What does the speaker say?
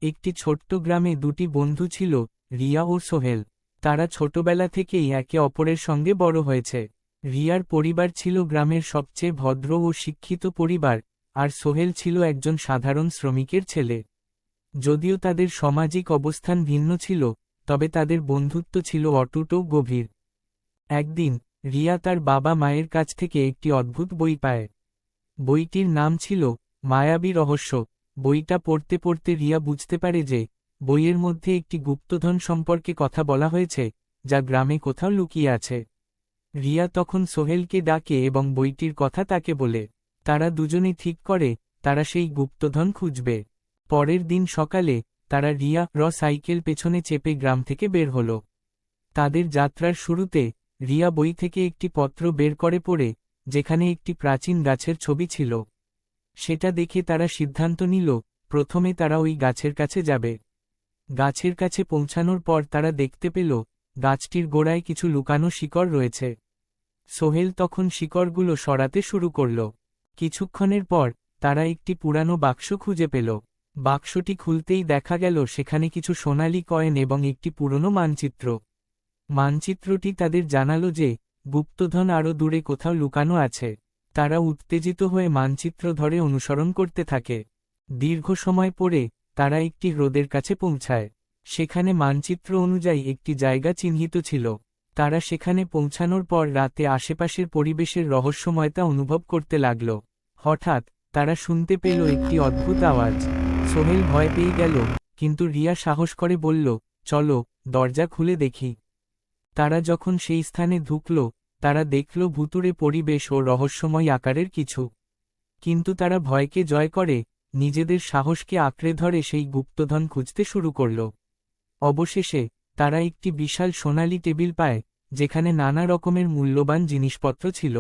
একটি ছোট্ট গ্রামে দুটি বন্ধু ছিল, রিয়া ও সোহেল। তারা ছোটবেলা থেকেই একে অপরের সঙ্গে বড় হয়েছে। রিয়ার পরিবার ছিল গ্রামের সবচেয়ে ভদ্র ও শিক্ষিত পরিবার, আর সোহেল ছিল একজন সাধারণ শ্রমিকের ছেলে। যদিও তাদের সামাজিক অবস্থান ভিন্ন ছিল, তবে তাদের বন্ধুত্ব ছিল অটুট ও গভীর। একদিন রিয়া তার বাবা মায়ের কাছ থেকে একটি অদ্ভুত বই পায়। বইটির নাম ছিল মায়াবী রহস্য। বইটা পড়তে পড়তে রিয়া বুঝতে পারে যে বইয়ের মধ্যে একটি গুপ্তধন সম্পর্কে কথা বলা হয়েছে, যা গ্রামে কোথাও লুকিয়ে আছে। রিয়া তখন সোহেলকে ডাকে এবং বইটির কথা তাকে বলে। তারা দুজনে ঠিক করে তারা সেই গুপ্তধন খুঁজবে। পরের দিন সকালে তারা রিয়া সাইকেল পেছনে চেপে গ্রাম থেকে বের হল। তাদের যাত্রার শুরুতে রিয়া বই থেকে একটি পত্র বের করে পড়ে, যেখানে একটি প্রাচীন গাছের ছবি ছিল। সেটা দেখে তারা সিদ্ধান্ত নিল প্রথমে তারা ওই গাছের কাছে যাবে। গাছের কাছে পৌঁছানোর পর তারা দেখতে পেল গাছটির গোড়ায় কিছু লুকানো শিকড় রয়েছে। সোহেল তখন শিকড়গুলো সরাতে শুরু করল। কিছুক্ষণের পর তারা একটি পুরানো বাক্স খুঁজে পেল। বাক্সটি খুলতেই দেখা গেল সেখানে কিছু সোনালী কয়েন এবং একটি পুরনো মানচিত্র। মানচিত্রটি তাদের জানালো যে গুপ্তধন আরও দূরে কোথাও লুকানো আছে। তারা উত্তেজিত হয়ে মানচিত্র ধরে অনুসরণ করতে থাকে। দীর্ঘ সময় পরে তারা একটি হ্রদের কাছে পৌঁছায়। সেখানে মানচিত্র অনুযায়ী একটি জায়গা চিহ্নিত ছিল। তারা সেখানে পৌঁছানোর পর রাতে আশেপাশের পরিবেশের রহস্যময়তা অনুভব করতে লাগল। হঠাৎ তারা শুনতে পেল একটি অদ্ভুত আওয়াজ। সোহেল ভয় পেয়ে গেল, কিন্তু রিয়া সাহস করে বলল, চলো দরজা খুলে দেখি। তারা যখন সেই স্থানে ঢুকল, তারা দেখল ভুতুড়ে পরিবেশ ও রহস্যময় আকারের কিছু। কিন্তু তারা ভয়কে জয় করে নিজেদের সাহসকে আঁকড়ে ধরে সেই গুপ্তধন খুঁজতে শুরু করল। অবশেষে তারা একটি বিশাল সোনালী টেবিল পায়, যেখানে নানা রকমের মূল্যবান জিনিসপত্র ছিল।